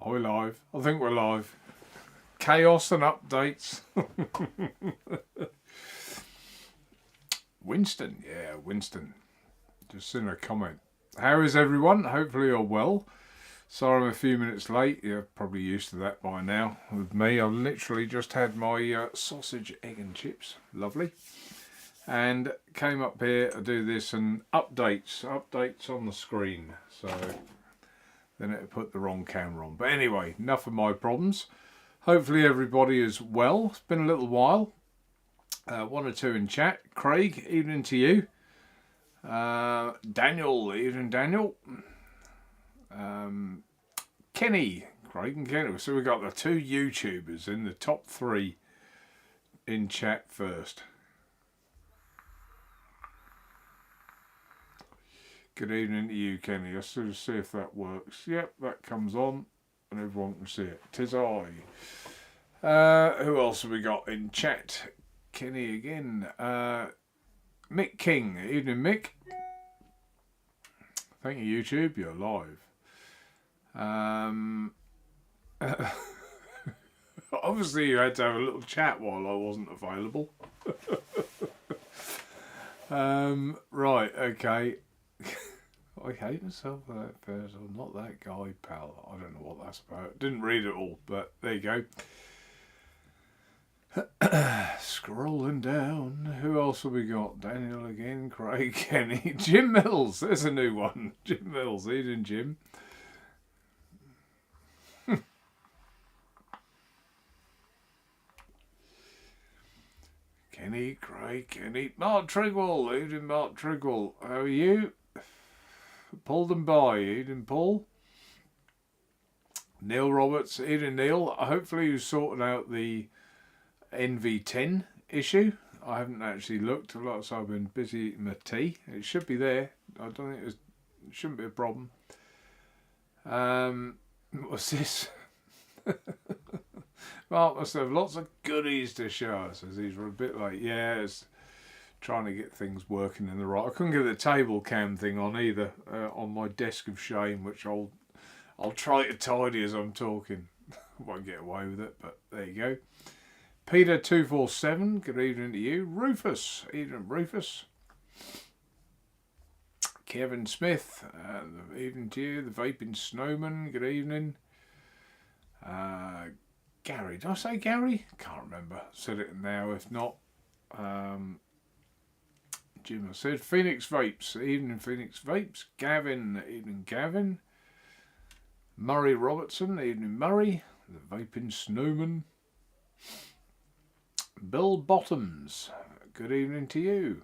Are we live? I think we're live. Chaos and updates. Winston, yeah, Winston. Just seen a comment. How is everyone? Hopefully you're well. Sorry I'm a few minutes late. You're probably used to that by now. With me, I've literally just had my sausage, egg and chips. Lovely. And came up here to do this and updates on the screen. So then it put the wrong camera on. But anyway, enough of my problems. Hopefully everybody is well. It's been a little while. One or two in chat. Craig, evening to you. Daniel, evening Daniel. Kenny, Craig and Kenny. So we've got the two YouTubers in the top 3 in chat first. Good evening to you, Kenny. Let's just see if that works. Yep, that comes on and everyone can see it. 'Tis I. Who else have we got in chat? Kenny again. Mick King. Evening, Mick. Thank you, YouTube. You're live. Obviously, you had to have a little chat while I wasn't available. Right, okay. I hate myself for that person. I'm not that guy, pal. I don't know what that's about. Didn't read it all, but there you go. Scrolling down. Who else have we got? Daniel again, Craig, Kenny, Jim Mills. There's a new one. Jim Mills. Evening, Jim. Kenny, Craig, Kenny. Mark Trigwell. Evening, Mark Trigwell. How are you? Pulled and by. Evening, Paul. Neil Roberts. Evening, Neil. Hopefully you sorted out the NV10 issue. I haven't actually looked. Like I said, I've been busy eating my tea. It should be there. I don't think it shouldn't be a problem. What's this? Mark must have lots of goodies to show us, as these were a bit like, yeah, it's trying to get things working in the right. I couldn't get the table cam thing on either, on my desk of shame, which I'll try to tidy as I'm talking. Won't get away with it, but there you go. Peter247, good evening to you. Rufus, evening Rufus. Kevin Smith, evening to you. The Vaping Snowman, good evening. Gary, did I say Gary? Can't remember. Said it now, if not. Jim, I said Phoenix Vapes, evening Phoenix Vapes. Gavin, evening Gavin. Murray Robertson, evening Murray. The Vaping Snowman. Bill Bottoms, good evening to you.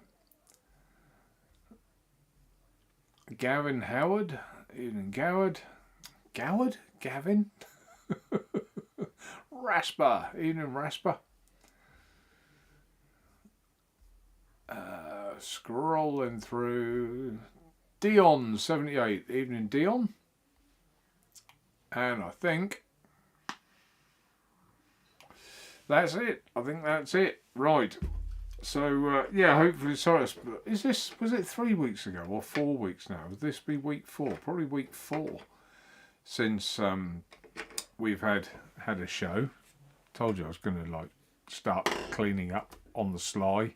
Gavin Howard, evening Goward. Goward? Gavin? Rasper, evening Rasper. Scrolling through. Dion 78, evening Dion. And I think that's it. I think that's it. Right. So, yeah, hopefully, sorry, was it 3 weeks ago or 4 weeks now? Would this be week 4? Probably week 4 since we've had a show. Told you I was going to, like, start cleaning up on the sly.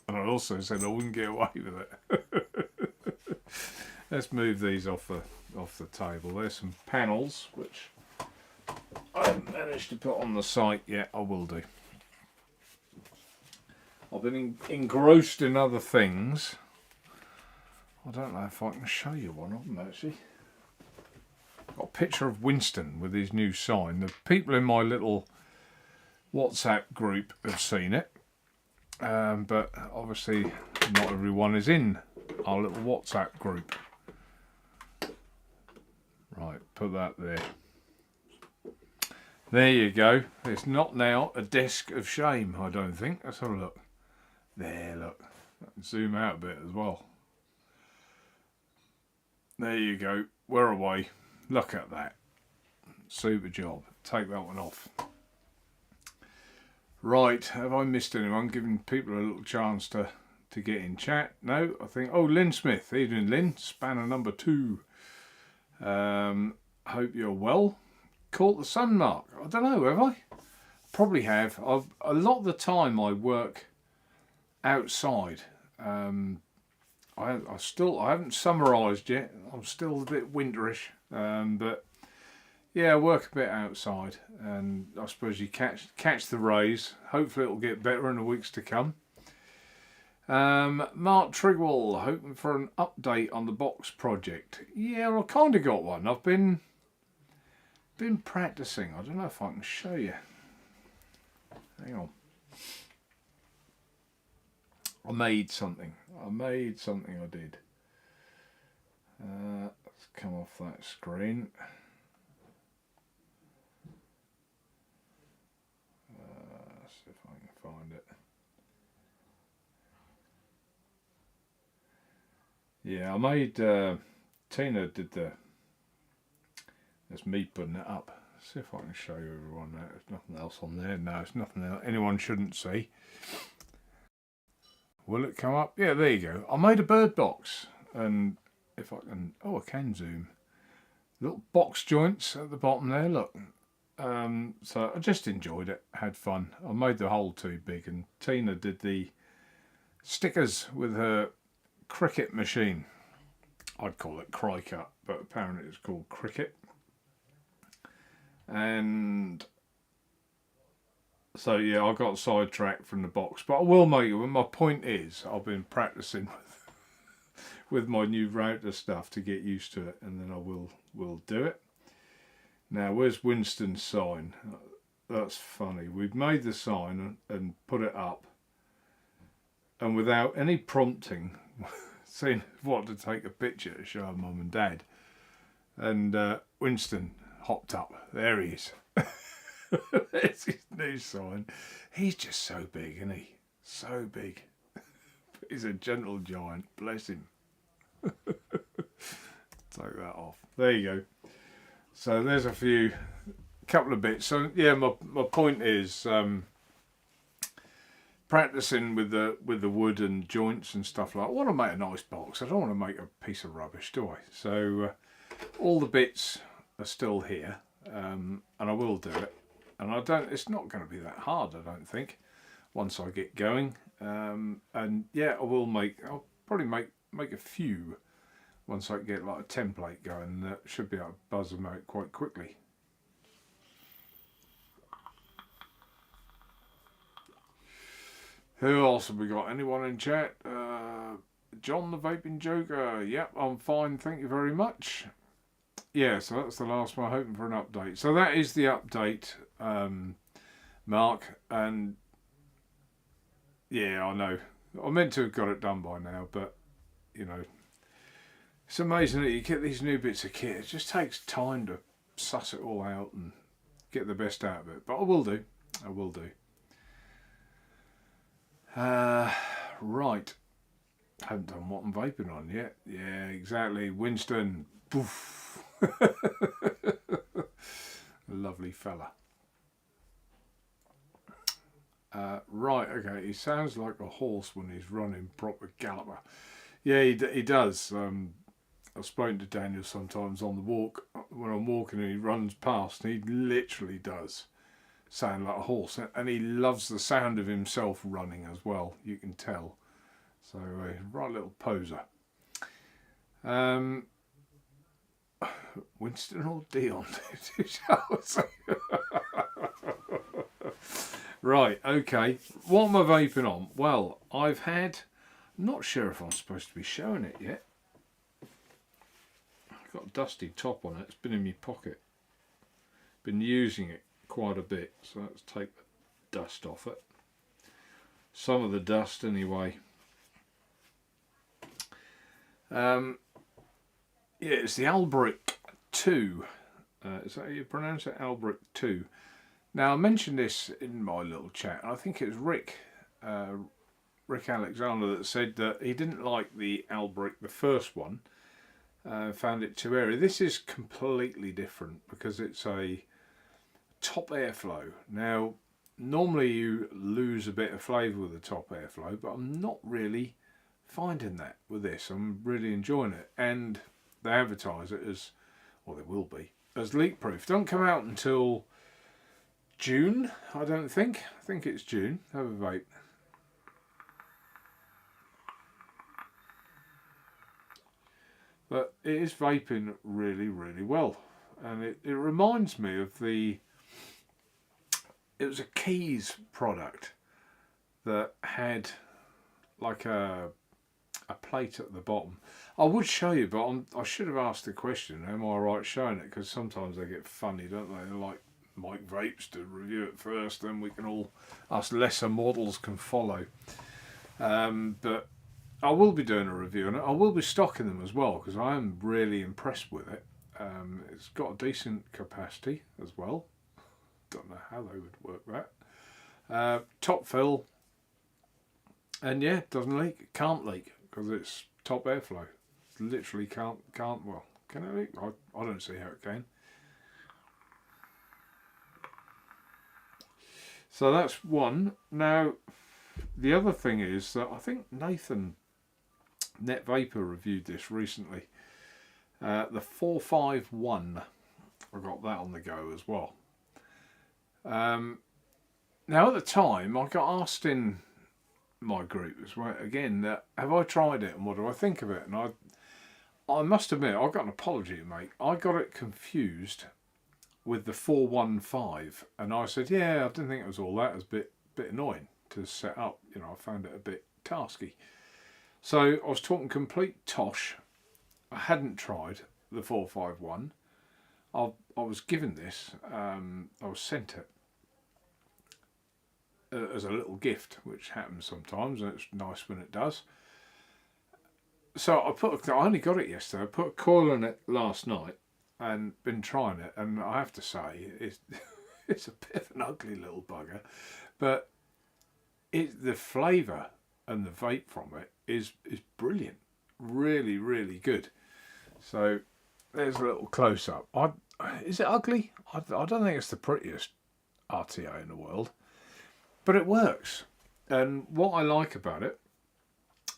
And I also said I wouldn't get away with it. Let's move these off the table. There's some panels, which I haven't managed to put on the site yet. I will do. I've been engrossed in other things. I don't know if I can show you one of them actually. Got a picture of Winston with his new sign. The people in my little WhatsApp group have seen it. But obviously not everyone is in our little WhatsApp group. Right, put that there. There you go. It's not now a desk of shame, I don't think. Let's have a look. There, look. I can zoom out a bit as well. There you go. We're away. Look at that. Super job. Take that one off. Right, have I missed anyone? Giving people a little chance to get in chat. No, I think... Oh, Lynn Smith. Evening, Lynn. Spanner number 2. Hope you're well. Caught the sun, Mark? I don't know, have I? Probably have. A lot of the time I work outside. I haven't summarised yet. I'm still a bit winterish, but yeah, I work a bit outside, and I suppose you catch the rays. Hopefully, it'll get better in the weeks to come. Mark Trigwell, hoping for an update on the box project. Yeah, I kind of got one. I've been practicing. I don't know if I can show you. Hang on. I made something. I did. Let's come off that screen. Let's see if I can find it. Yeah, I made, Tina did that's me putting it up. Let's see if I can show you everyone that. There's nothing else on there. No, it's nothing else anyone shouldn't see. Will it come up? Yeah, there you go. I made a bird box, and if I can, I can zoom. Little box joints at the bottom there, look. So I just enjoyed it, had fun. I made the hole too big, and Tina did the stickers with her cricket machine. I'd call it Cry-Cut, but apparently it's called Cricket. And so yeah, I got sidetracked from the box, but I will make it. My point is, I've been practicing with my new router stuff to get used to it, and then I will do it. Now, where's Winston's sign? That's funny. We've made the sign and put it up, and without any prompting, saying what to take a picture to show Mum and Dad, and Winston hopped up. There he is. There's his new sign. He's just so big, isn't he? So big. He's a gentle giant. Bless him. Take that off. There you go. So there's couple of bits. So yeah, my point is practicing with the wood and joints and stuff like that. I want to make a nice box. I don't want to make a piece of rubbish, do I? So all the bits are still here, and I will do it. And it's not going to be that hard, I don't think, once I get going. And yeah, I'll probably make a few once I get like a template going. That should be able to buzz them out quite quickly. Who else have we got? Anyone in chat? John the Vaping Joker. Yep, I'm fine, thank you very much. Yeah, so that's the last one, hoping for an update. So that is the update, Mark, and yeah, I know. I meant to have got it done by now, but, you know, it's amazing that you get these new bits of kit. It just takes time to suss it all out and get the best out of it, but I will do. Right. Haven't done what I'm vaping on yet. Yeah, exactly. Winston. Poof. Lovely fella. Right, okay. He sounds like a horse when he's running, proper galloper. Yeah, he does. I've spoken to Daniel sometimes on the walk. When I'm walking and he runs past, he literally does sound like a horse. And he loves the sound of himself running as well, you can tell. So, right little poser. Winston or Dion? Right, okay. What am I vaping on? Well, I'm not sure if I'm supposed to be showing it yet. I've got a dusty top on it. It's been in my pocket. Been using it quite a bit, so let's take the dust off it. Some of the dust anyway. Yeah, it's the Albrick 2. Is that how you pronounce it? Albrick 2. Now, I mentioned this in my little chat, and I think it was Rick Alexander that said that he didn't like the Albrick, the first one, found it too airy. This is completely different because it's a top airflow. Now, normally you lose a bit of flavour with the top airflow, but I'm not really finding that with this. I'm really enjoying it, and they advertise it as, well, they will be, as leak proof. Don't come out until June, I don't think. I think it's June. Have a vape. But it is vaping really, really well. And it reminds me of it was a Keys product that had like a plate at the bottom. I would show you, but I should have asked the question, am I right showing it? Because sometimes they get funny, don't they? They're like Mike Vapes to review it first, then we can all, us lesser models can follow. But I will be doing a review, and I will be stocking them as well, because I am really impressed with it. It's got a decent capacity as well. Don't know how they would work that. Top fill, and yeah, it doesn't leak. It can't leak because it's top airflow. It literally can't. Well, can it leak? I don't see how it can. So that's one. Now, the other thing is that I think Nathan Net Vapor reviewed this recently. The 451. I got that on the go as well. Now at the time I got asked in my group as well, again, have I tried it and what do I think of it? And I must admit, I got an apology to make. I got it confused with the 415, and I said, yeah, I didn't think it was all that. It was a bit annoying to set up. You know, I found it a bit tasky. So I was talking complete tosh. I hadn't tried the 451. I was given this. I was sent it as a little gift, which happens sometimes, and it's nice when it does. So I only got it yesterday. I put a coil in it last night and been trying it, and I have to say it's a bit of an ugly little bugger, but the flavour and the vape from it is brilliant, really, really good. So there's a little close up. Is it ugly? I don't think it's the prettiest RTO in the world, but it works. And what I like about it,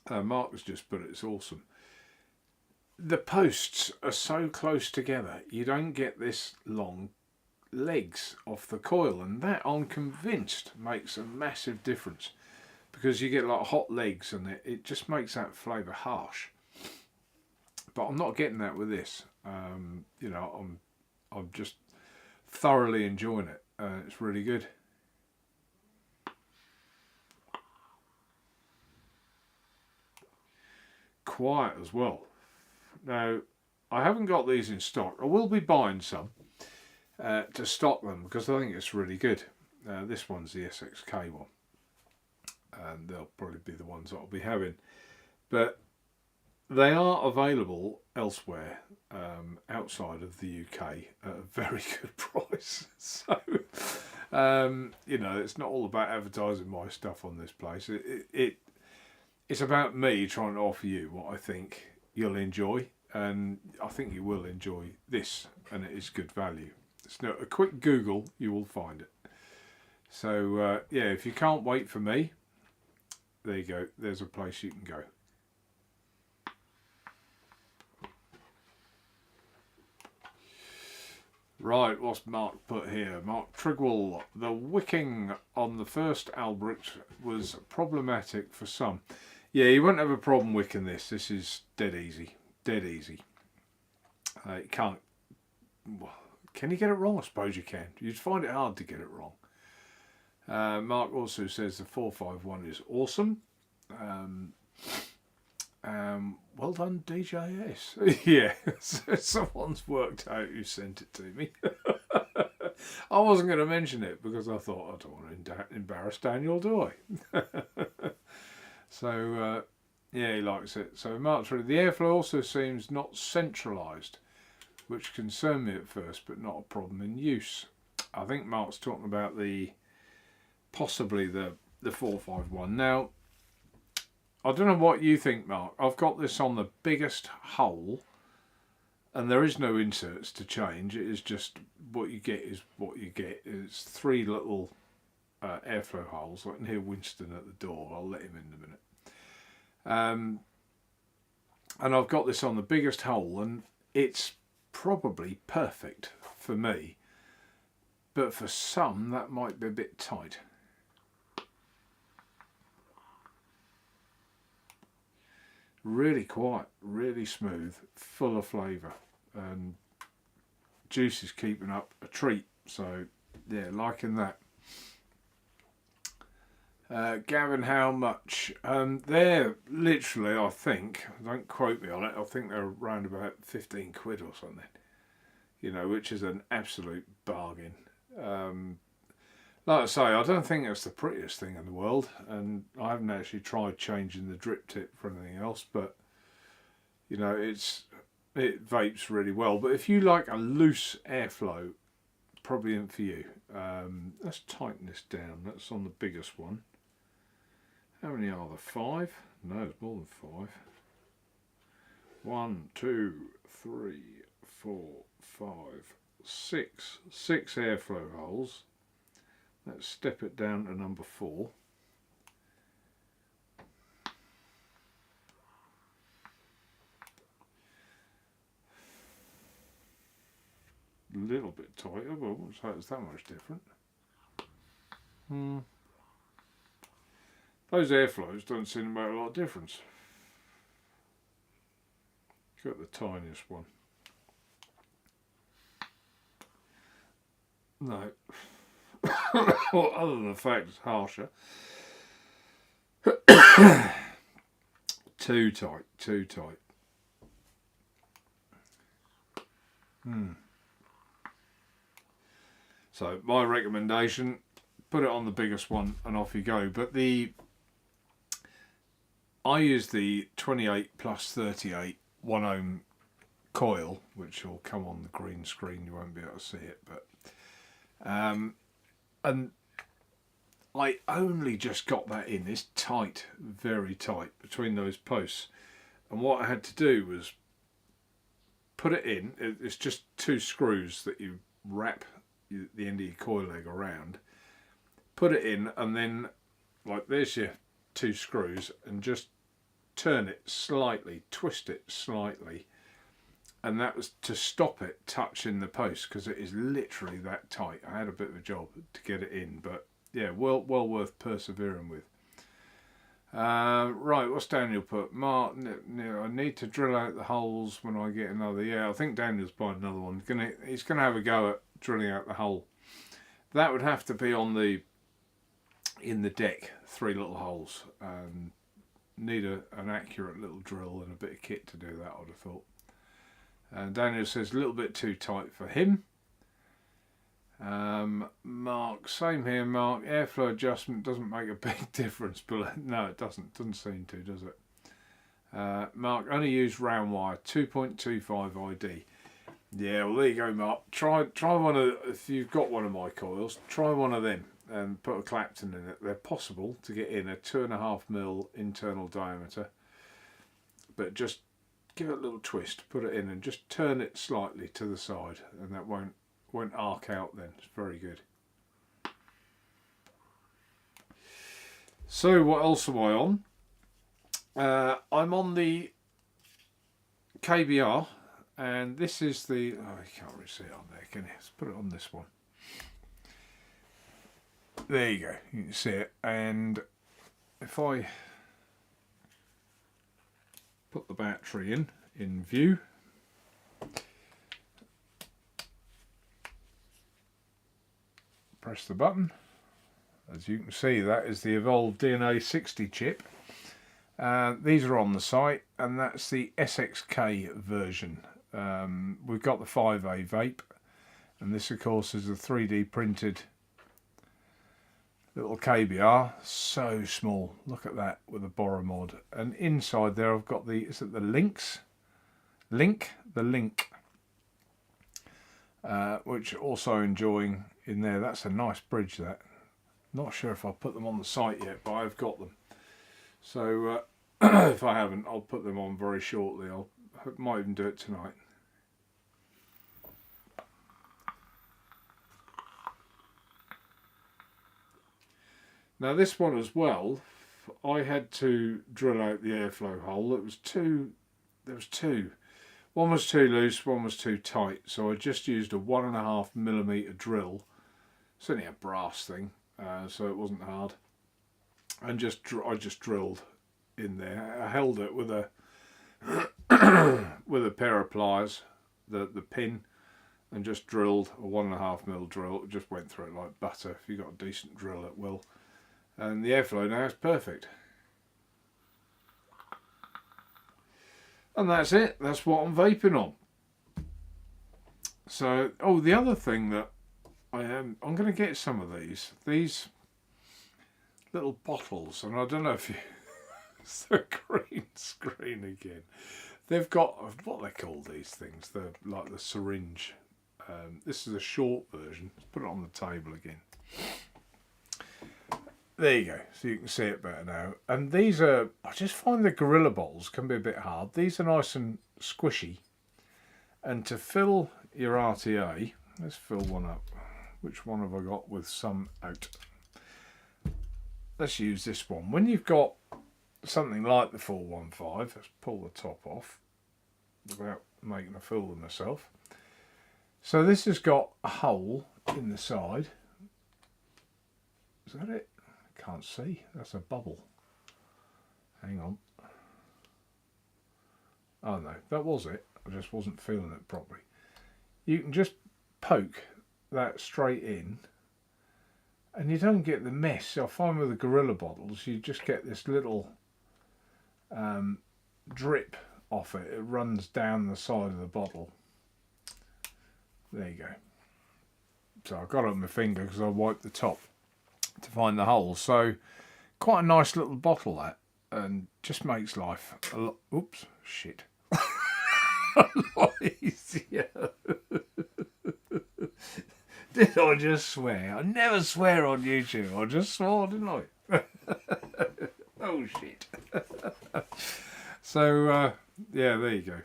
Mark has just put it, it's awesome. The posts are so close together, you don't get this long legs off the coil, and that, I'm convinced, makes a massive difference, because you get like hot legs and it just makes that flavour harsh. But I'm not getting that with this. You know, I'm just thoroughly enjoying it. It's really good. Quiet as well. Now, I haven't got these in stock. I will be buying some to stock them, because I think it's really good. This one's the SXK one, and they'll probably be the ones that I'll be having. But they are available elsewhere outside of the UK at a very good price. So, you know, it's not all about advertising my stuff on this place. It's about me trying to offer you what I think you'll enjoy, and I think you will enjoy this, and it is good value. It's not a quick Google, you will find it. So yeah, if you can't wait for me, there you go. There's a place you can go. Right, what's Mark put here? Mark Trigwell, the wicking on the first Albrecht was problematic for some. Yeah, you won't have a problem wicking this. This is dead easy. Dead easy. You can't... Can you get it wrong? I suppose you can. You'd find it hard to get it wrong. Mark also says the 451 is awesome. Well done, DJS. Yeah, someone's worked out who sent it to me. I wasn't going to mention it because I thought, I don't want to embarrass Daniel, do I? So, yeah, he likes it. So, Mark's ready. The airflow also seems not centralised, which concerned me at first, but not a problem in use. I think Mark's talking about possibly the 451. Now, I don't know what you think, Mark. I've got this on the biggest hole, and there is no inserts to change. It is just what you get is what you get. It's 3 little airflow holes. I can hear Winston at the door. I'll let him in a minute. And I've got this on the biggest hole, and it's probably perfect for me, but for some that might be a bit tight. Really quiet, really smooth, full of flavour, and juice is keeping up a treat. So yeah, liking that. Gavin, how much? They're literally, I think, don't quote me on it, I think they're around about 15 quid or something, you know, which is an absolute bargain. Like I say, I don't think it's the prettiest thing in the world, and I haven't actually tried changing the drip tip for anything else, but you know, it vapes really well. But if you like a loose airflow, probably isn't for you. Let's tighten this down. That's on the biggest one. How many are there? 5? No, it's more than 5. 1, 2, 3, 4, 5, 6. 6 airflow holes. Let's step it down to number 4. A little bit tighter, but I wouldn't say it's that much different. Those airflows don't seem to make a lot of difference. Got the tiniest one. No. Well, other than the fact it's harsher. Too tight, too tight. So my recommendation, put it on the biggest one and off you go. But I use the 28 plus 38 1 ohm coil, which will come on the green screen, you won't be able to see it, but and I only just got that in. It's tight, very tight between those posts, and what I had to do was put it in. It's just 2 screws that you wrap the end of your coil leg around, put it in, and then like there's your 2 screws, and just turn it slightly, twist it slightly, and that was to stop it touching the post, because it is literally that tight. I had a bit of a job to get it in, but yeah, well worth persevering with. Right, what's Daniel put? Mark, I need to drill out the holes when I get another. Yeah, I think Daniel's buying another one. He's gonna have a go at drilling out the hole. That would have to be on in the deck, 3 little holes. Need an accurate little drill and a bit of kit to do that, I would have thought. And Daniel says a little bit too tight for him. Mark, same here, Mark. Airflow adjustment doesn't make a big difference, but no, it doesn't seem to, does it? Mark, only use round wire, 2.25 ID. Yeah, well there you go, Mark. Try one of, if you've got one of my coils, try one of them and put a Clapton in it. They're possible to get in a 2.5mm internal diameter, but just give it a little twist, put it in, and just turn it slightly to the side, and that won't arc out then. It's very good. So what else am I on? I'm on the KBR, and this is the, you can't really see it on there, can you? Let's put it on this one. There you go, you can see it. And if I put the battery in view, press the button, as you can see, that is the Evolve DNA 60 chip. These are on the site, and that's the SXK version. We've got the 5A vape, and this of course is a 3D printed little KBR, so small. Look at that with a Boromod, and inside there I've got the Link, which also enjoying in there. That's a nice bridge. That, not sure if I'll put them on the site yet, but I've got them. So if I haven't, I'll put them on very shortly. I might even do it tonight. Now this one as well, I had to drill out the airflow hole. There was two. One was too loose, one was too tight, so I just used a 1.5mm drill. It's only a brass thing, so it wasn't hard. And I just drilled in there. I held it with a with a pair of pliers, the pin, and just drilled a 1.5mm drill. It just went through it like butter. If you've got a decent drill, it will. And the airflow now is perfect. And that's it. That's what I'm vaping on. So, oh, the other thing that I'm going to get some of these little bottles, and I don't know if you, it's the green screen again. They've got, what they call these things, they're like the syringe. This is a short version. Let's put it on the table again. There you go, so you can see it better now. And these are, I just find the Gorilla bottles can be a bit hard. These are nice and squishy. And to fill your RTA, let's fill one up. Which one have I got with some out? Let's use this one. When you've got something like the 415, let's pull the top off without making a fool of myself. So this has got a hole in the side. Is that it? Can't see. That's a bubble. Hang on. Oh no, that was it. I just wasn't feeling it properly. You can just poke that straight in and you don't get the mess. I find with the Gorilla bottles you just get this little drip off it. It runs down the side of the bottle. There you go. So I got it on my finger because I wiped the top to find the hole. So quite a nice little bottle that, and just makes life a lot, oops, shit, a lot easier. Did I just swear? I never swear on YouTube. I just swore, didn't I? Oh shit. So yeah, there you go.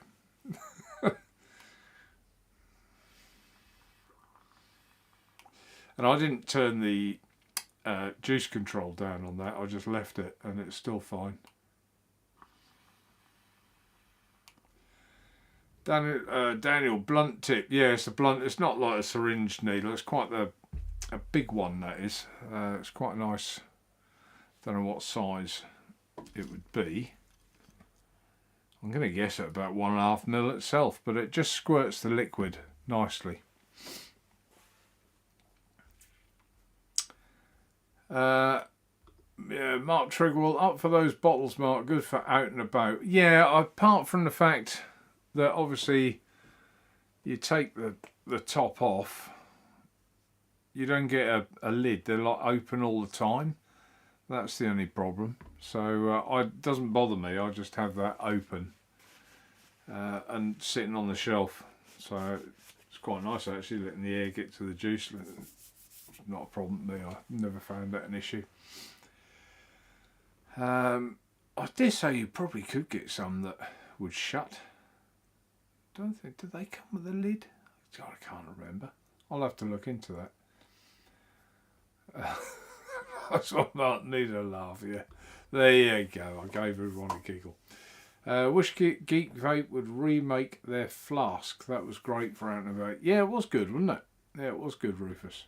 And I didn't turn the juice control down on that. I just left it and it's still fine. Daniel, blunt tip. Yeah, it's a blunt. It's not like a syringe needle. It's quite a big one, that is. It's quite nice. Don't know what size it would be. I'm going to guess at about 1.5mm itself, but it just squirts the liquid nicely. Yeah, Mark Trigwell, up for those bottles, Mark. Good for out and about. Yeah, apart from the fact that obviously you take the top off, you don't get a lid. They're like open all the time. That's the only problem. So it doesn't bother me. I just have that open and sitting on the shelf. So it's quite nice actually, letting the air get to the juice. Not a problem to me. I never found that an issue. I dare say you probably could get some that would shut. Don't think, did they come with a lid? God, I can't remember. I'll have to look into that. That's what Martin needed a laugh, yeah. There you go. I gave everyone a giggle. Wish Geek Vape would remake their flask. That was great for out and about. Yeah, it was good, wasn't it? Yeah, it was good, Rufus.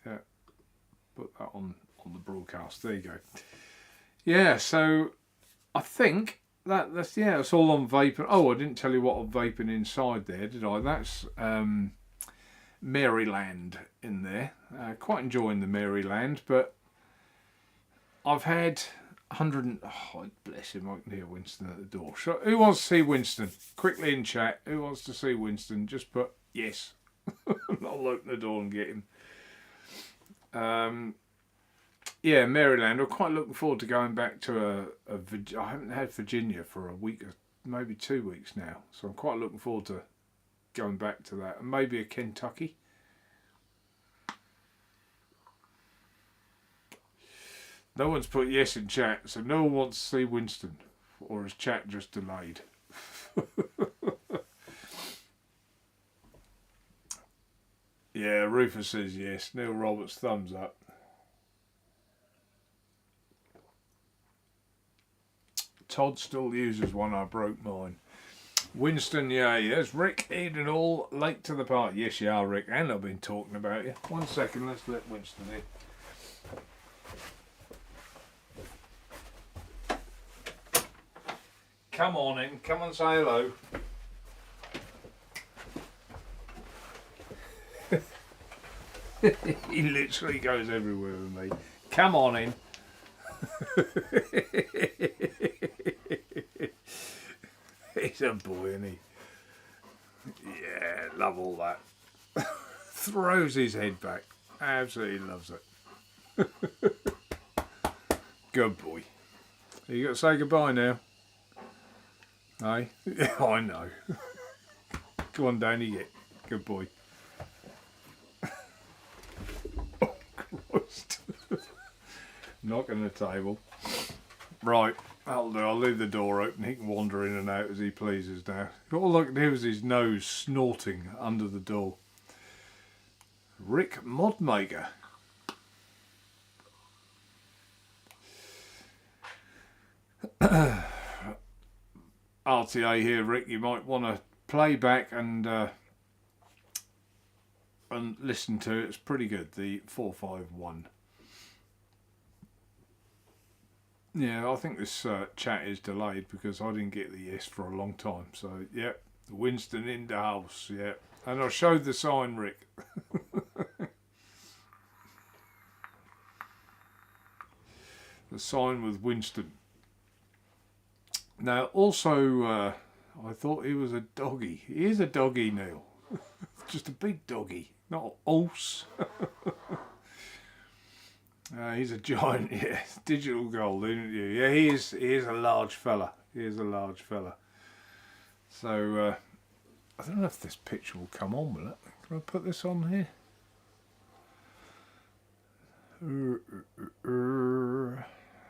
Yeah, put that on the broadcast. There you go. Yeah, so I think that's it's all on vaping. Oh, I didn't tell you what I'm vaping inside there, did I? That's Maryland in there. Quite enjoying the Maryland, but I've had 100. Oh, bless him! I can hear Winston at the door. So, who wants to see Winston? Quickly in chat. Who wants to see Winston? Just put yes. I'll open the door and get him. Yeah, Maryland. I'm quite looking forward to going back to I haven't had Virginia for a week, maybe 2 weeks now. So I'm quite looking forward to going back to that, and maybe a Kentucky. No one's put yes in chat, so no one wants to see Winston, or is chat just delayed? Yeah, Rufus says yes. Neil Roberts, thumbs up. Todd still uses one. I broke mine. Winston, yeah, yes. Rick, eating all late to the party. Yes, you are, Rick, and I've been talking about you. 1 second, let's let Winston in. Come on in, come and say hello. He literally goes everywhere with me. Come on in. He's a boy, isn't he? Yeah, love all that. Throws his head back. Absolutely loves it. Good boy. You got to say goodbye now. Hey? Yeah, I know. Come on, down you get. Good boy. Oh, Christ. Knocking the table. Right. I'll do. I'll leave the door open. He can wander in and out as he pleases now. All I can hear is his nose snorting under the door. Rick Modmaker. RTA here, Rick. You might want to play back and listen to it. It's pretty good. The 451. Yeah, I think this chat is delayed because I didn't get the yes for a long time. So, yeah, Winston in the house, yeah. And I showed the sign, Rick. The sign with Winston. Now, also, I thought he was a doggy. He is a doggy, Neil. Just a big doggy, not an horse. He's a giant, yeah. Digital gold, isn't he? Yeah, he is a large fella. He is a large fella. So, I don't know if this picture will come on, will it? Can I put this on here?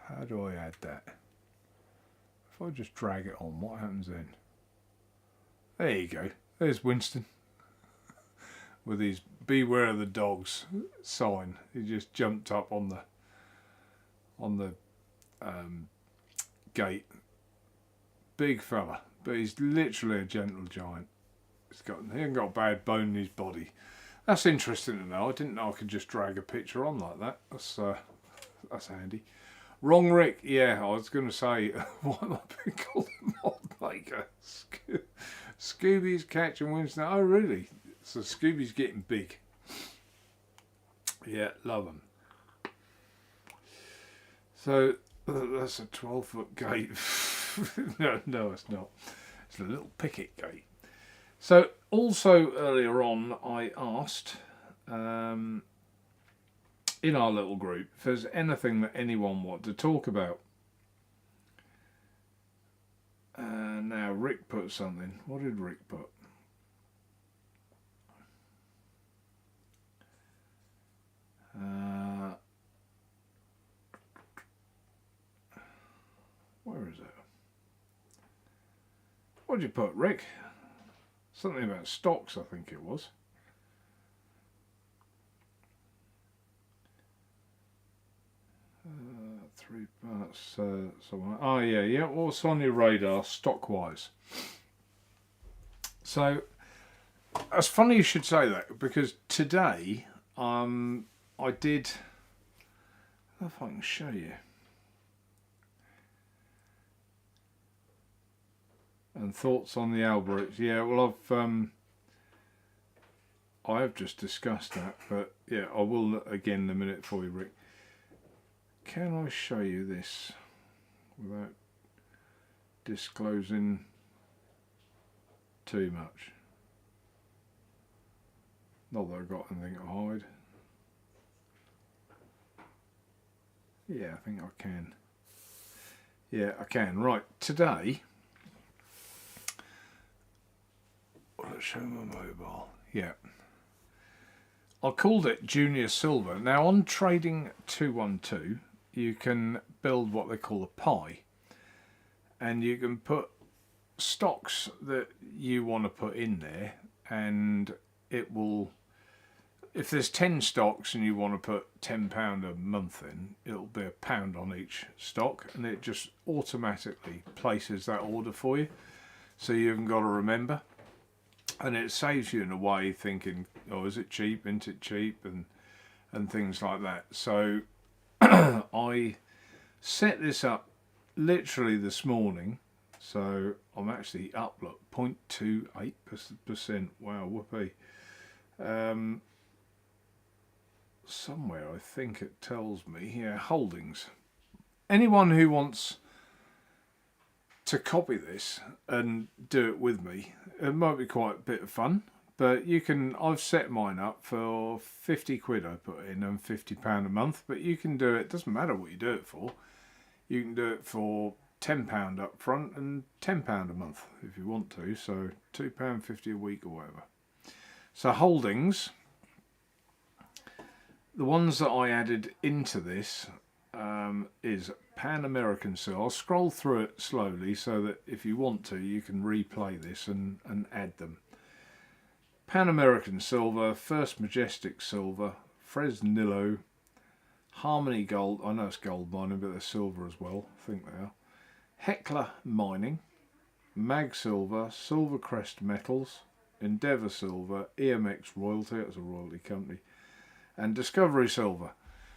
How do I add that? If I just drag it on, what happens then? There you go. There's Winston. With his beware of the dogs sign. He just jumped up on the gate. Big fella, but he's literally a gentle giant. He hasn't got a bad bone in his body. That's interesting to know. I didn't know I could just drag a picture on like that. That's handy. Wrong, Rick. Yeah, I was going to say, why am I being called a Modmaker? Scooby's catching Winston. Oh, really? So Scooby's getting big. Yeah, love him. So that's a 12-foot gate. no, it's not. It's a little picket gate. So also earlier on, I asked in our little group if there's anything that anyone wanted to talk about. Now Rick put something. What did Rick put? Where is it? What did you put, Rick? Something about stocks, I think it was. Three parts somewhere. Oh yeah. What's on your radar, stock-wise? So, it's funny you should say that because today, I did. I don't know if I can show you. And thoughts on the Alberts. Yeah, well, I have just discussed that, but yeah, I will again in a minute for you, Rick. Can I show you this without disclosing too much? Not that I've got anything to hide. Yeah, I think I can. Yeah, I can. Right, today, let's show my mobile. Yeah. I called it Junior Silver. Now on Trading 212, you can build what they call a pie. And you can put stocks that you want to put in there, and it will, if there's 10 stocks and you want to put £10 a month in, it'll be £1 on each stock, and it just automatically places that order for you. so you haven't got to remember, and it saves you in a way thinking, oh, is it cheap, isn't it cheap, and things like that. So I set this up literally this morning, so I'm actually up, look, 0.28%. Wow, whoopee. Somewhere I think it tells me here, holdings. Anyone who wants to copy this and do it with me, it might be quite a bit of fun. But you can, I've set mine up for 50 quid I put in and £50 a month, but you can do it, doesn't matter what you do it for. You can do it for £10 up front and £10 a month if you want to, so £2.50 a week or whatever. So holdings, the ones that I added into this is Pan American Silver. I'll scroll through it slowly so that if you want to, you can replay this and add them. Pan American Silver, First Majestic Silver, Fresnillo, Harmony Gold, I know it's gold mining, but they're silver as well, I think they are. Heckler Mining, Mag Silver, Silvercrest Metals, Endeavour Silver, EMX Royalty, that's a royalty company, and Discovery Silver.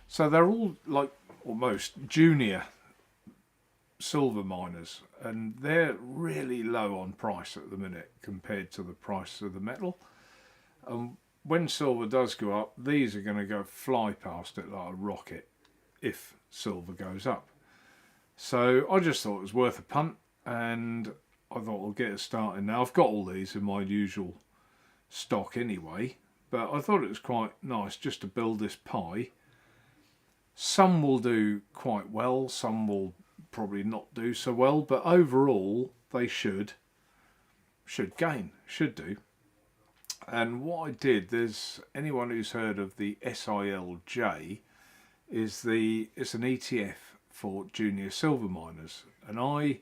So they're all like almost junior silver miners, and they're really low on price at the minute compared to the price of the metal. When silver does go up, these are going to go fly past it like a rocket if silver goes up. So I just thought it was worth a punt, and I thought I'll get it started now. I've got all these in my usual stock anyway, but I thought it was quite nice just to build this pie. Some will do quite well, some will probably not do so well, but overall they should do. And what I did, there's anyone who's heard of the SILJ, it's an ETF for junior silver miners, and I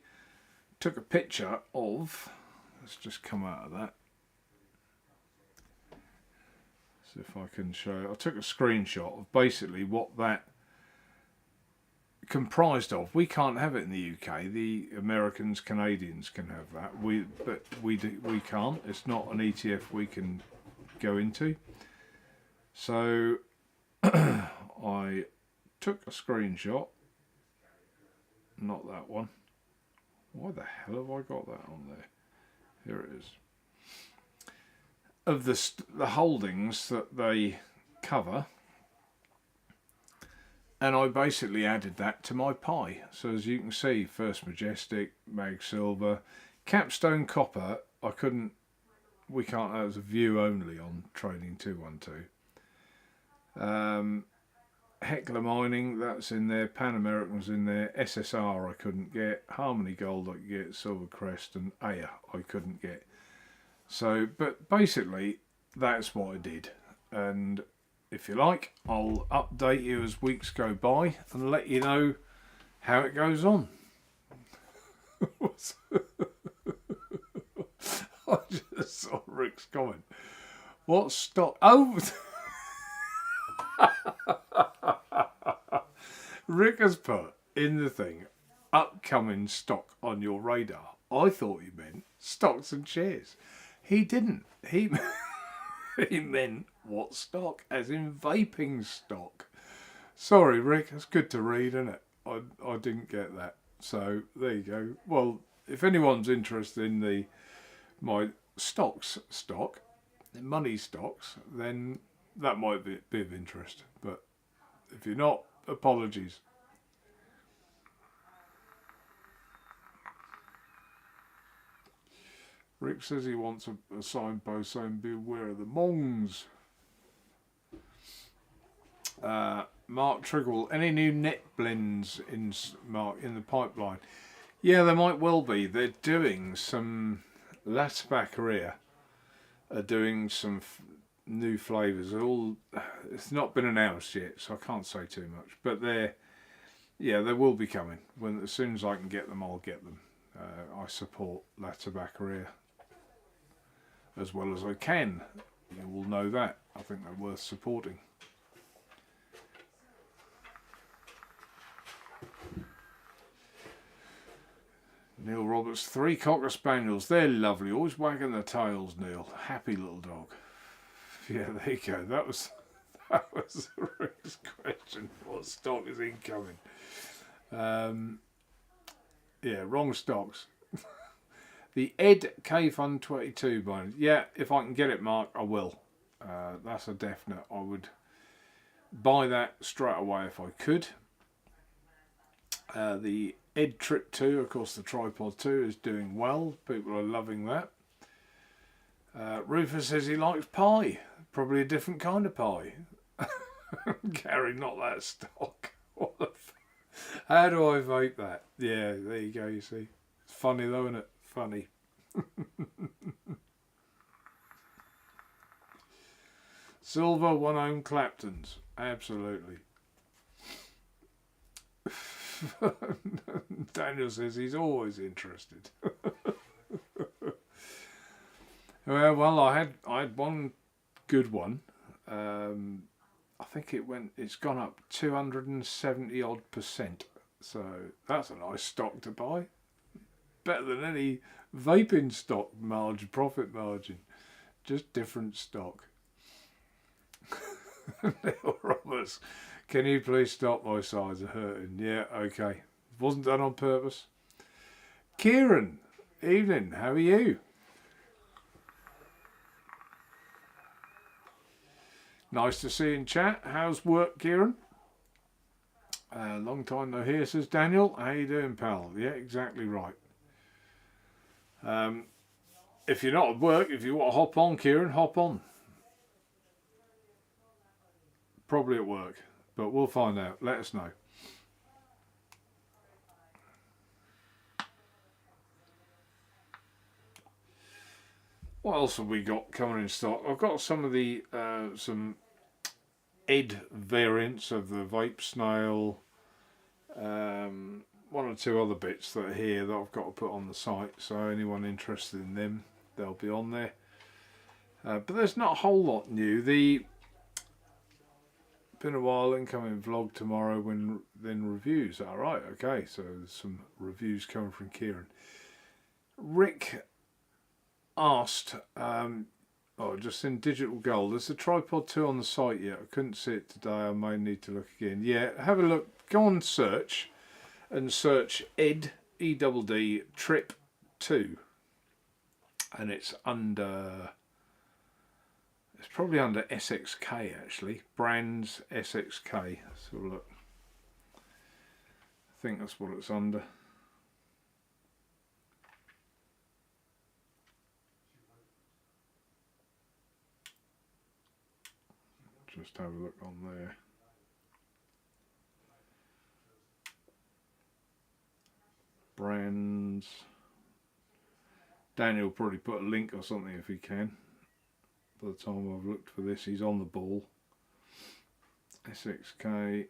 took a picture of, let's just come out of that, see if I can show, I took a screenshot of basically what that comprised of. We can't have it in the UK. The Americans, Canadians can have that. But we can't. It's not an ETF we can go into. So I took a screenshot. Not that one. Why the hell have I got that on there? Here it is. Of the holdings that they cover. And I basically added that to my pie. So as you can see, First Majestic, Mag Silver, Capstone Copper, we can't, that was a view only on Trading 212. Heckler Mining, that's in there, Pan American's in there, SSR I couldn't get, Harmony Gold I could get, Silvercrest, and Aya I couldn't get. So, but basically, that's what I did. And if you like, I'll update you as weeks go by and let you know how it goes on. I just saw Rick's comment. What stock? Oh! Rick has put in the thing, upcoming stock on your radar. I thought he meant stocks and shares. He didn't. He meant what stock, as in vaping stock. Sorry, Rick, it's good to read, isn't it? I didn't get that. So there you go. Well, if anyone's interested in my stock, the money stocks, then that might be of interest. But if you're not, apologies. Rick says he wants a signpost saying beware of the mongs. Mark Triggle, any new net blends in the pipeline? Yeah, there might well be. They're doing some, Latbaccaria are doing some new flavours. It's not been announced yet, so I can't say too much. But they will be coming. As soon as I can get them, I'll get them. I support Latbaccaria as well as I can. You will know that. I think they're worth supporting. Neil Roberts, 3 Cocker Spaniels. They're lovely. Always wagging their tails, Neil. Happy little dog. Yeah, there you go. That was Rick's question. What stock is incoming? Yeah, wrong stocks. The Ed K Fund 22 bind. Yeah, if I can get it, Mark, I will. That's a definite. I would buy that straight away if I could. The Ed Trip 2, of course, the Tripod 2 is doing well. People are loving that. Rufus says he likes pie. Probably a different kind of pie. Gary, not that stock. How do I vape that? Yeah, there you go, you see. It's funny though, isn't it? Funny. Silver 1 ohm Claptons. Absolutely. Daniel says he's always interested. Well, I had one good one. I think it's gone up 270 odd %. So that's a nice stock to buy. Better than any vaping stock margin, profit margin. Just different stock. Neil Roberts, can you please stop? My sides are hurting. Yeah, okay. Wasn't done on purpose. Kieran, evening. How are you? Nice to see you in chat. How's work, Kieran? Long time no hear, says Daniel. How you doing, pal? Yeah, exactly right. If you're not at work, if you want to hop on, Kieran, hop on. Probably at work, but we'll find out. Let us know. What else have we got coming in stock? I've got some of the some Ed variants of the vape snail. 1 or 2 other bits that are here that I've got to put on the site. So anyone interested in them, they'll be on there. But there's not a whole lot new. Been a while, incoming vlog tomorrow, then reviews. All right, okay. So there's some reviews coming from Kieran. Rick asked, just in digital gold, there's a Tripod 2 on the site yet. I couldn't see it today. I may need to look again. Yeah, have a look. Go on search and search Ed EDD Trip 2, and it's probably under SXK actually. Brands SXK. Let's have a look. I think that's what it's under. Just have a look on there. Brands. Daniel will probably put a link or something if he can. By the time I've looked for this, he's on the ball. SXK.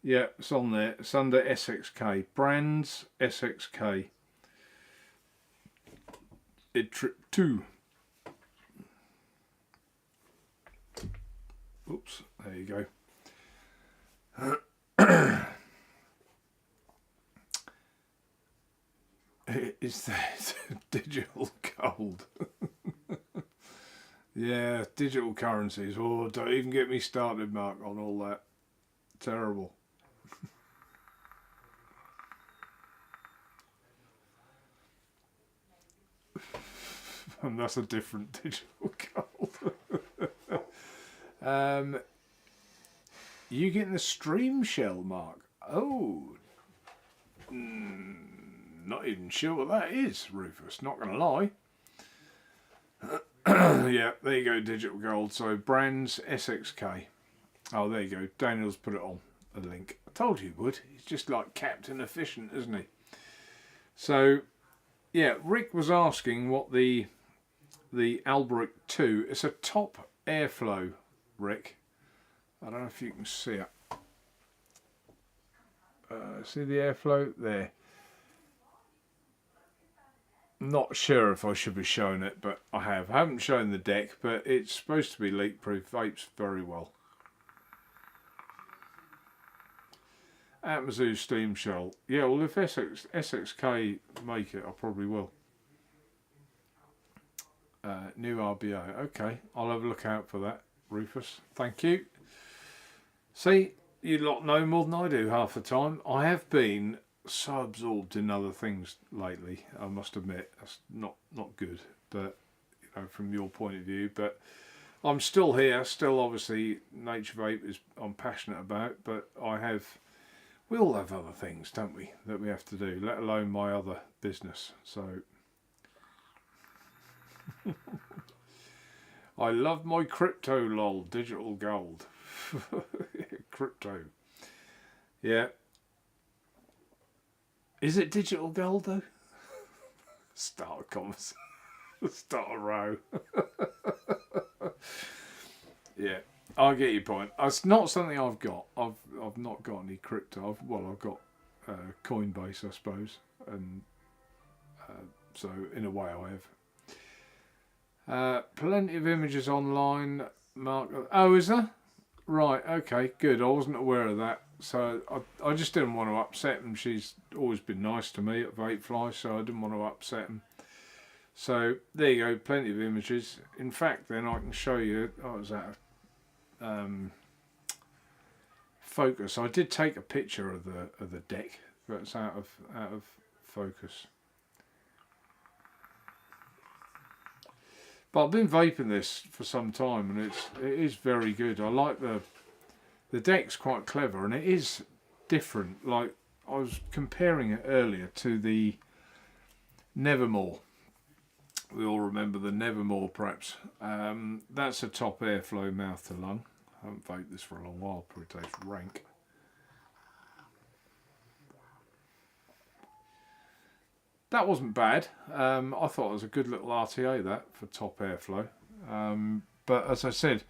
Yeah, it's on there. It's under SXK. Brands SXK. Ed Trip 2. Oops, there you go. Is that digital gold? Yeah, digital currencies. Oh, don't even get me started, Mark, on all that. Terrible. And that's a different digital gold. You getting the stream shell, Mark? Oh, not even sure what that is, Rufus. Not gonna lie. Yeah, there you go, digital gold. So brands SXK. Oh, there you go. Daniel's put it on a link. I told you he would. He's just like Captain Efficient, isn't he? So, yeah, Rick was asking what the Albrecht 2. It's a top airflow, Rick. I don't know if you can see it. See the airflow there. Not sure if I should be showing it, but I haven't shown the deck, but it's supposed to be leak proof. Vapes very well. Atmazoo steam shell. Yeah, well, if SXK make it, I probably will. New RBO. Okay, I'll have a look out for that, Rufus. Thank you. See, you lot know more than I do half the time. I have been so absorbed in other things lately, I must admit. That's not good, but from your point of view. But I'm still here, still obviously Naturevape is I'm passionate about, but we all have other things, don't we, that we have to do, let alone my other business. So I love my crypto, lol, digital gold. Crypto. Yeah. Is it digital gold though? Start a conversation. Start a row. Yeah, I get your point. It's not something I've got. I've not got any crypto. I've got Coinbase, I suppose, and so in a way I have. Plenty of images online. Mark. Oh, is there? Right. Okay. Good. I wasn't aware of that. So I just didn't want to upset him. She's always been nice to me at Vapefly, so I didn't want to upset him. So there you go, plenty of images. In fact, then I can show you. Oh, was that focus? I did take a picture of the deck, but it's out of focus. But I've been vaping this for some time, and it is very good. I like the deck's quite clever, and it is different. Like I was comparing it earlier to the Nevermore. We all remember the Nevermore, perhaps. That's a top airflow mouth to lung. I haven't vaped this for a long while, probably tastes rank. That wasn't bad. I thought it was a good little RTA, that, for top airflow. But as I said,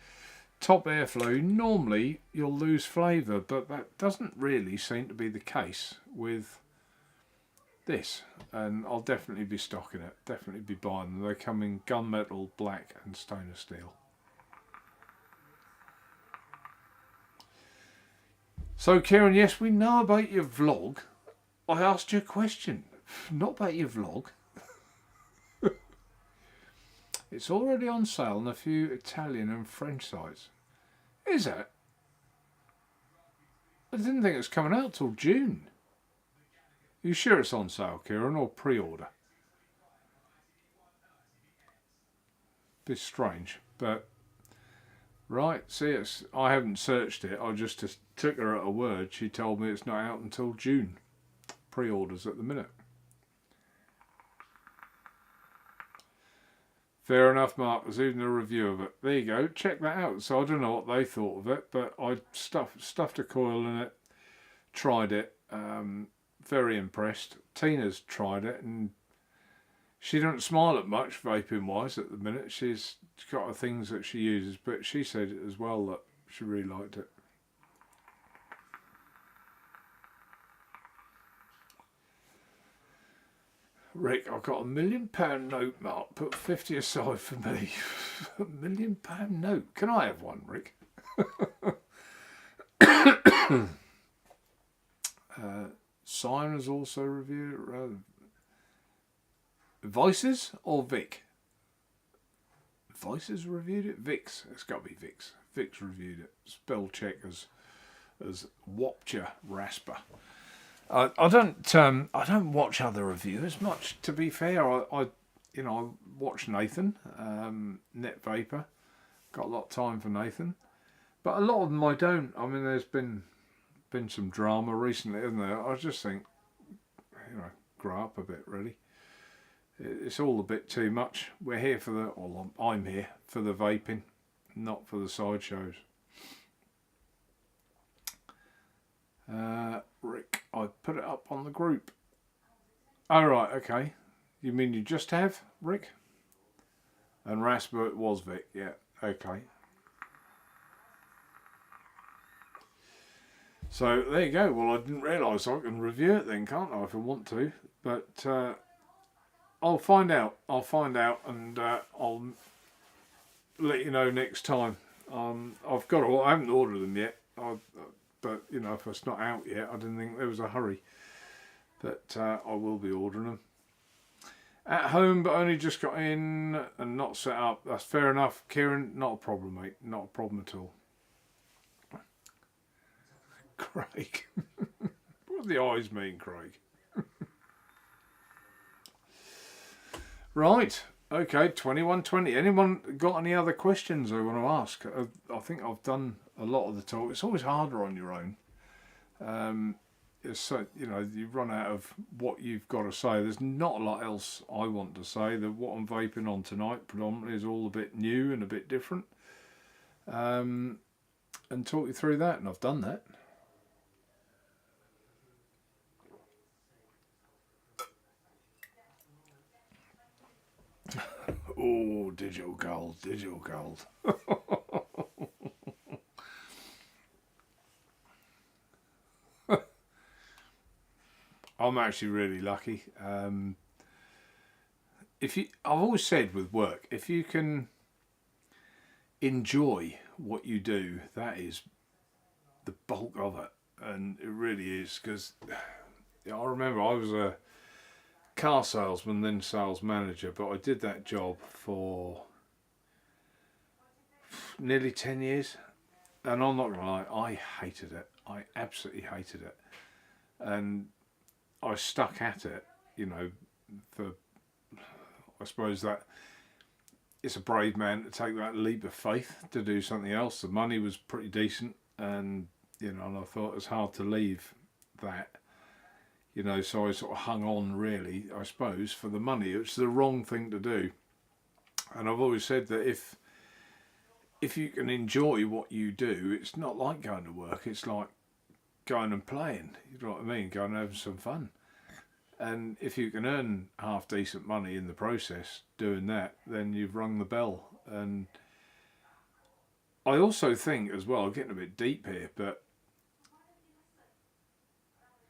top airflow, normally you'll lose flavour, but that doesn't really seem to be the case with this. And I'll definitely be stocking it, definitely be buying them. They come in gunmetal, black and stainless steel. So Kieran, yes, we know about your vlog. I asked you a question, not about your vlog. It's already on sale on a few Italian and French sites. Is it? I didn't think it was coming out till June. Are you sure it's on sale, Kieran, or pre-order? Bit strange, but right. See, I haven't searched it. I just took her at her word. She told me it's not out until June. Pre-orders at the minute. Fair enough, Mark. There's even a review of it. There you go. Check that out. So I don't know what they thought of it, but I stuffed a coil in it, tried it. Very impressed. Tina's tried it, and she don't smile at much vaping wise at the minute. She's got her things that she uses, but she said as well that she really liked it. Rick, I've got £1 million note, Mark. Put 50 aside for me. £1 million note. Can I have one, Rick? Simon has also reviewed Voices or Vic? Voices reviewed it? Vic's. It's got to be Vic's. Vic's reviewed it. Spell check as Wopcher Rasper. I don't watch other reviewers much, to be fair. I watch Nathan, Net Vapor. Got a lot of time for Nathan, but a lot of them I don't. I mean, there's been some drama recently, isn't there? I just think, grow up a bit, really. It's all a bit too much. We're here for I'm here for the vaping, not for the sideshows. Rick, I put it up on the group. Oh, right, okay. You mean you just have, Rick? And Rasper, it was Vic, yeah, okay. So, there you go. Well, I didn't realise I can review it then, can't I, if I want to? But I'll find out. And I'll let you know next time. I haven't ordered them yet. but you know, if it's not out yet, I didn't think there was a hurry. But I will be ordering them. At home, but only just got in and not set up. That's fair enough, Kieran. Not a problem, mate. Not a problem at all. Craig. What do the eyes mean, Craig? Right. Okay, 21:20. Anyone got any other questions they want to ask? I think I've done a lot of the talk. It's always harder on your own. It's so, you know, you run out of what you've got to say. There's not a lot else I want to say. What I'm vaping on tonight predominantly is all a bit new and a bit different. And talk you through that, and I've done that. Oh, digital gold, digital gold. I'm actually really lucky. I've always said with work, if you can enjoy what you do, that is the bulk of it, and it really is. Because I remember I was a car salesman, then sales manager, but I did that job for nearly 10 years, and I'm not gonna lie, I hated it. I absolutely hated it, and I stuck at it, you know, for, I suppose that it's a brave man to take that leap of faith to do something else. The money was pretty decent, and you know, and I thought it was hard to leave that, you know, so I sort of hung on, really, I suppose, for the money. It's the wrong thing to do, and I've always said that if you can enjoy what you do, it's not like going to work, it's like going and playing, you know what I mean, going and having some fun. And if you can earn half decent money in the process doing that, then you've rung the bell. And I also think as well, I'm getting a bit deep here, but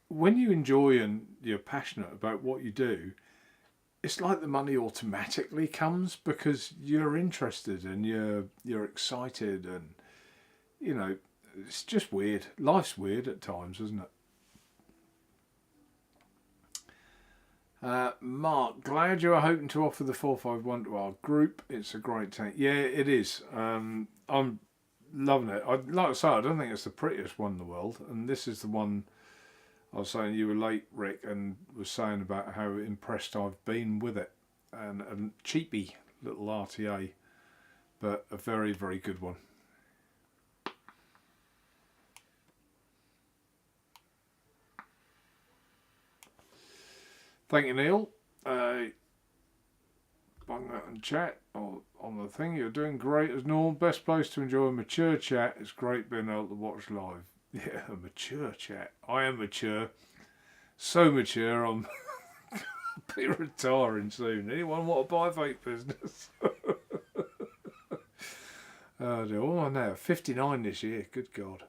when you enjoy and you're passionate about what you do, it's like the money automatically comes because you're interested and you're excited, and you know, it's just weird. Life's weird at times, isn't it? Mark, glad you are hoping to offer the 451 to our group. It's a great tank. Yeah, it is. I'm loving it. Like I say, I don't think it's the prettiest one in the world, and this is the one I was saying you were late, Rick, and was saying about how impressed I've been with it. And a cheapy little RTA, but a very, very good one. Thank you, Neil. Bung that in chat or on the thing. You're doing great as normal. Best place to enjoy a mature chat. It's great being able to watch live. Yeah, a mature chat. I am mature. So mature, I'm be retiring soon. Anyone want to buy a vape business? Oh dear. Oh, no, 59 this year. Good God.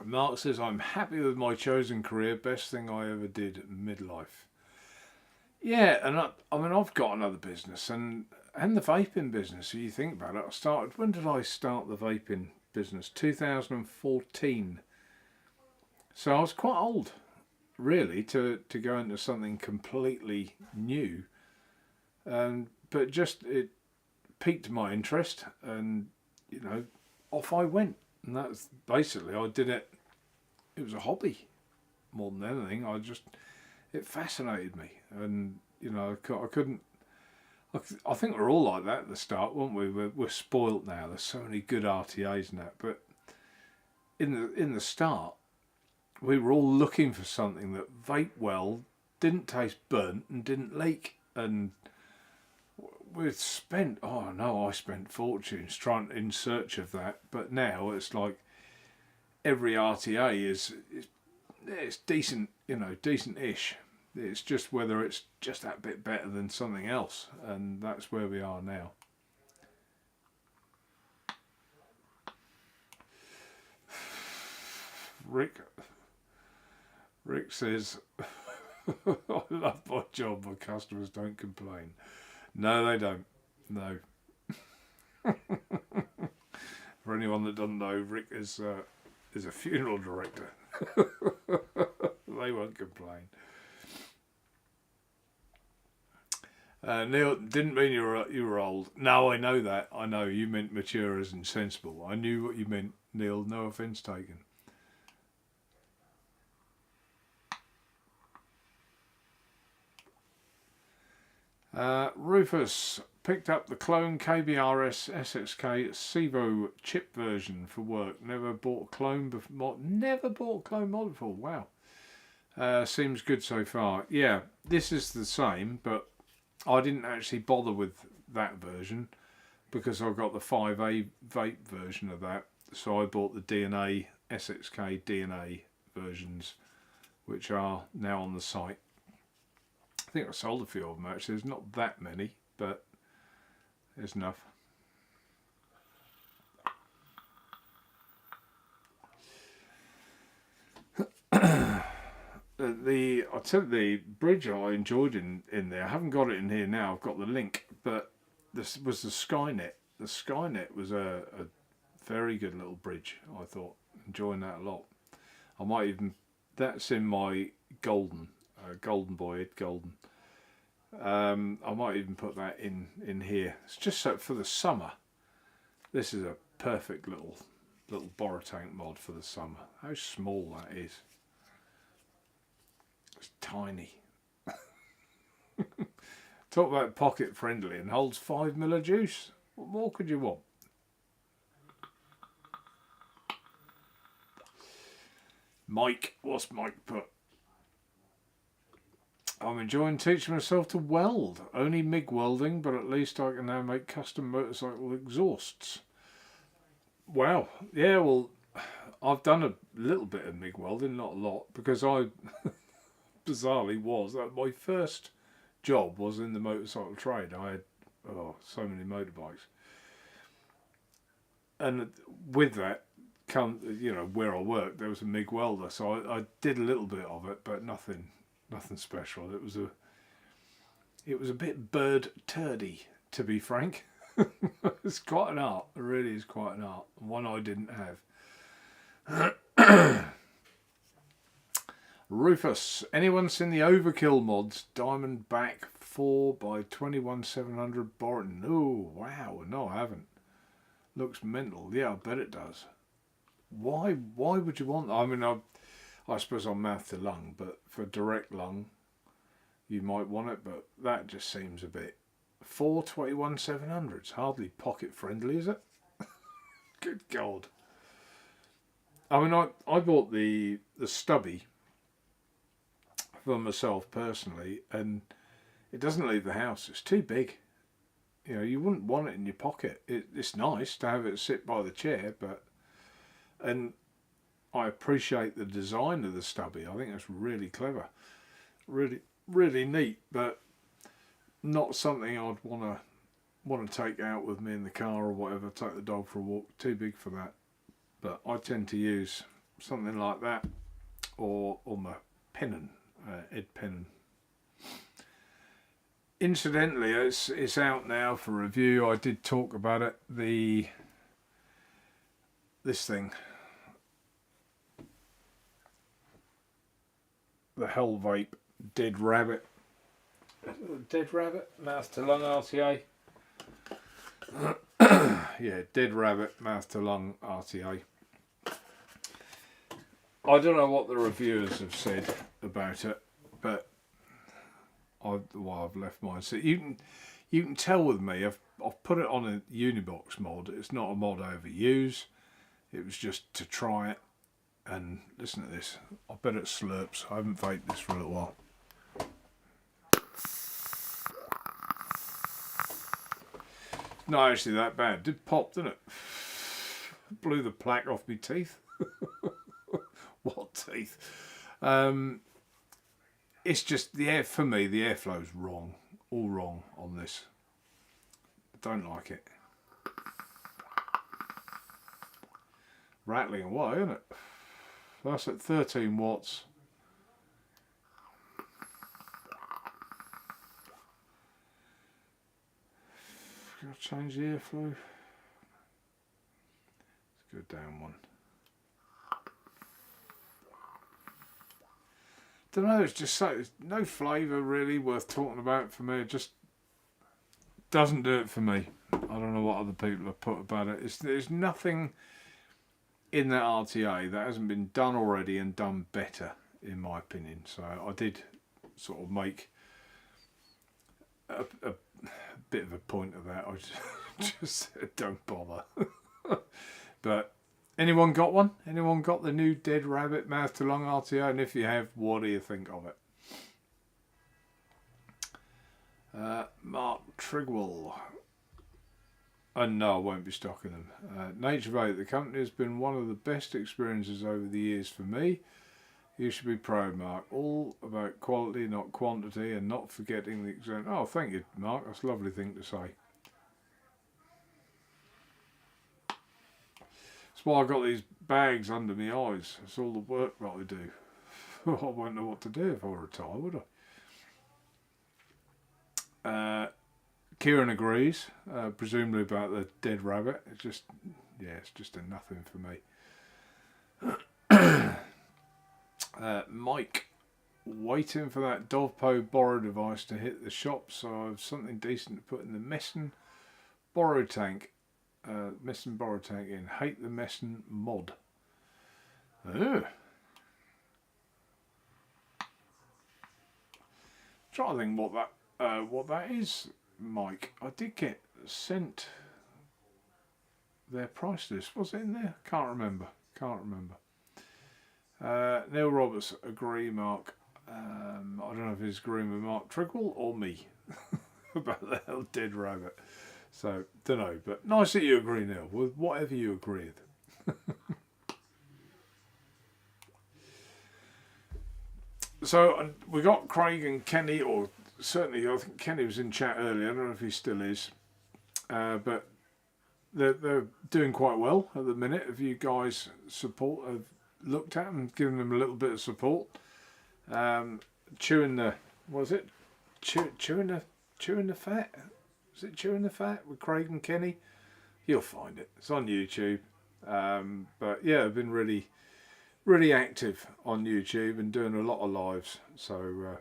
Mark says, I'm happy with my chosen career. Best thing I ever did at midlife. Yeah, and I mean, I've got another business and the vaping business. If you think about it, when did I start the vaping business? 2014. So I was quite old, really, to go into something completely new. But just it piqued my interest, and you know, off I went. And that's basically, I did it. It was a hobby more than anything. It fascinated me, and you know, I couldn't. I think we're all like that at the start, weren't we? We're spoilt now. There's so many good RTAs and that, but in the start, we were all looking for something that vape well, didn't taste burnt, and didn't leak. And I spent fortunes trying in search of that. But now it's like every RTA it's decent, you know, decent-ish. It's just whether it's just that bit better than something else, and that's where we are now. Rick says, I love my job, my customers don't complain. No, they don't. No. For anyone that doesn't know, Rick is is a funeral director. They won't complain. Neil, didn't mean you were old. No, I know that. I know you meant mature as in sensible. I knew what you meant, Neil. No offence taken. Rufus picked up the clone KBRS SXK Sevo chip version for work. Never bought a clone before. Never bought a clone mod before. Wow. Seems good so far. Yeah, this is the same, but I didn't actually bother with that version because I got the 5A vape version of that. So I bought the DNA SXK DNA versions, which are now on the site. I think I sold a few of them actually. There's not that many, but there's enough. I'll tell you, the bridge I enjoyed in there. I haven't got it in here now. I've got the link, but this was the Skynet. The Skynet was a very good little bridge. I thought, enjoying that a lot. I might even, that's in my golden boy, Ed Golden. I might even put that in here. It's just so for the summer. This is a perfect little Borotank mod for the summer. How small that is. It's tiny. Talk about pocket friendly and holds 5 ml of juice. What more could you want? Mike, what's Mike put? I'm enjoying teaching myself to weld. Only MIG welding, but at least I can now make custom motorcycle exhausts. Wow. Yeah, well, I've done a little bit of MIG welding, not a lot, because I bizarrely was. My first job was in the motorcycle trade. I had so many motorbikes. And with that, where I worked, there was a MIG welder, so I did a little bit of it, but nothing special. It was a bit bird turdy, to be frank. It's quite an art. It really is quite an art. One I didn't have. Rufus, anyone seen the Overkill mods? Diamondback 4x21700 Boron. Oh wow, no, I haven't. Looks mental. Yeah, I bet it does. Why would you want that? I mean, I suppose I'm mouth to lung, but for direct lung, you might want it, but that just seems a bit. 421-700s, hardly pocket friendly, is it? Good God. I mean, I bought the stubby for myself personally, and it doesn't leave the house. It's too big. You know, you wouldn't want it in your pocket. It's nice to have it sit by the chair, and I appreciate the design of the stubby. I think it's really clever, really neat, but not something I'd want to take out with me in the car or whatever. Take the dog for a walk. Too big for that. But I tend to use something like that, or my pennon, Ed Pennon. Incidentally, it's out now for review. I did talk about it. This thing, the Hell Vape Dead Rabbit mouth to lung RTA. Yeah, Dead Rabbit mouth to lung RTA. I don't know what the reviewers have said about it, but I've left mine. So you can tell with me. I've put it on a Unibox mod. It's not a mod I ever use. It was just to try it. And listen to this. I bet it slurps. I haven't vaped this for a little while. Not actually that bad. It did pop, didn't it? Blew the plaque off my teeth. What teeth? It's just the air for me. The airflow's wrong, all wrong on this. I don't like it. Rattling away, isn't it? That's at 13 watts. Can I change the airflow? Let's go down one. don't know, it's just so, it's no flavour really worth talking about for me. It just doesn't do it for me. I don't know what other people have put about it. There's nothing in that RTA that hasn't been done already and done better, in my opinion. So I did sort of make a bit of a point of that. I just said, don't bother. But anyone got one? Anyone got the new Dead Rabbit mouth to lung RTA? And if you have, what do you think of it? Mark Trigwell. No, I won't be stocking them. Naturevape, the company has been one of the best experiences over the years for me. You should be proud, Mark. All about quality, not quantity, and not forgetting the exam. Oh, thank you, Mark. That's a lovely thing to say. That's why I've got these bags under my eyes. It's all the work that I do. I won't know what to do if I retire, would I? Kieran agrees, presumably about the Dead Rabbit. It's just, yeah, it's just a nothing for me. Mike, waiting for that Dovpo borrow device to hit the shop, so I have something decent to put in the Messon borrow tank. Messon borrow tank in. Hate the Messon mod. Try to think what that is, Mike. I did get sent their price list. Was it in there? Can't remember. Neil Roberts, agree, Mark. I don't know if he's agreeing with Mark Trigwell or me about the hell Dead Rabbit. So, don't know. But nice that you agree, Neil, with whatever you agree with. So, we got Craig and Kenny, or certainly I think Kenny was in chat earlier. I don't know if he still is. But they're doing quite well at the minute. If you guys have looked at them, given them a little bit of support. Chewing the, what was it? Chewing the fat? Was it Chewing the Fat with Craig and Kenny? You'll find it. It's on YouTube. But yeah, I've been really active on YouTube and doing a lot of lives. So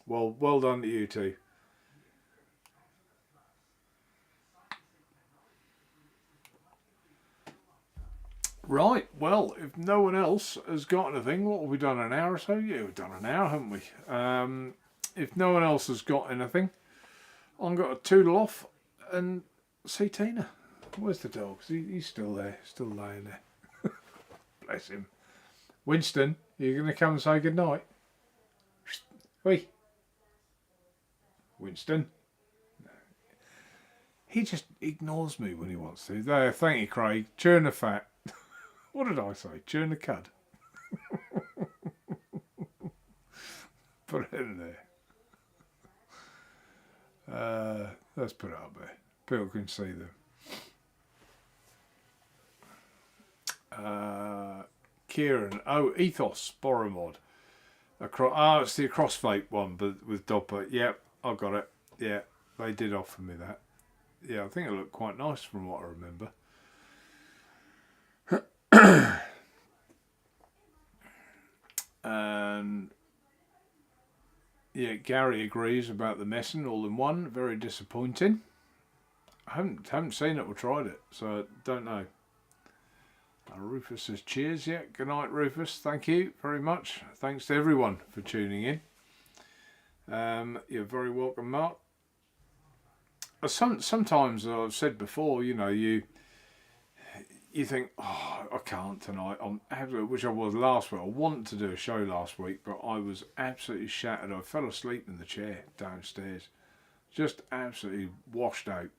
well done to you two. Right, well, if no one else has got anything, what have we done, an hour or so? Yeah, we've done an hour, haven't we? If no one else has got anything, I'm going to toodle off and see Tina. Where's the dog? He's still there, still laying there. Bless him. Winston, are you going to come and say goodnight? Oi. Winston. He just ignores me when he wants to. There, thank you, Craig. Chewing the fat. What did I say? Chewing the cud. Put it in there. Let's put it up there. People can see them. Kieran. Oh, Ethos Boromod. It's the Crossvape one, but with Dopper. Yep, I got it. Yeah, they did offer me that. Yeah, I think it looked quite nice from what I remember. And yeah, Gary agrees about the Messon all-in-one. Very disappointing. I haven't seen it or tried it, so I don't know. Rufus says cheers. Yeah, good night, Rufus. Thank you very much. Thanks to everyone for tuning in. You're very welcome, Mark. Sometimes I've said before, you know, you think, oh, I can't tonight. Which I was last week. I wanted to do a show last week, but I was absolutely shattered. I fell asleep in the chair downstairs, just absolutely washed out.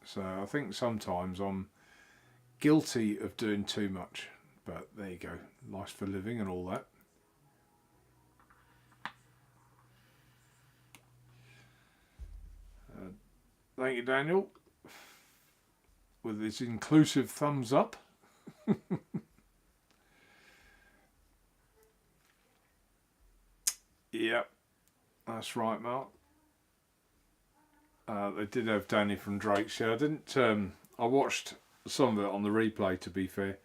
So I think sometimes I'm guilty of doing too much, but there you go. Life for living and all that. Thank you, Daniel, with this inclusive thumbs up. Yep, that's right, Mark. They did have Danny from Drake's. Yeah, I didn't. I watched some of it on the replay, to be fair.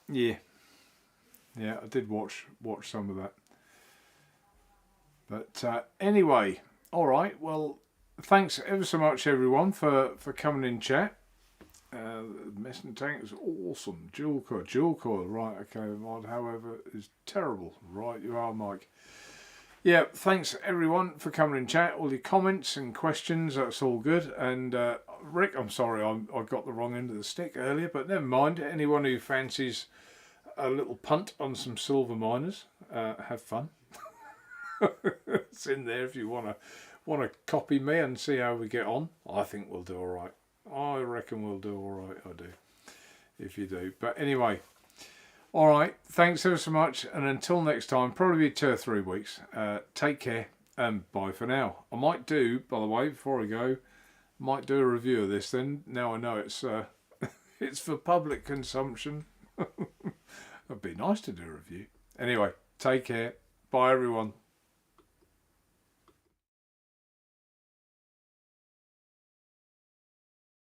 Yeah, Yeah, I did watch some of that. But anyway, all right. Well, thanks ever so much, everyone, for coming in chat. The Messenger tank is awesome. Dual coil. Right, okay. Mod, however, is terrible. Right, you are, Mike. Yeah, thanks everyone for coming in chat. All your comments and questions, that's all good. And Rick, I'm sorry, I got the wrong end of the stick earlier, but never mind. Anyone who fancies a little punt on some silver miners, have fun. It's in there if you want to copy me and see how we get on. I think we'll do all right. I reckon we'll do all right. I do, if you do. But anyway, all right. Thanks ever so much, and until next time, probably 2 or 3 weeks. Take care and bye for now. I might do, by the way, before I go, might do a review of this. Then now I know it's it's for public consumption. It'd be nice to do a review. Anyway, take care. Bye everyone.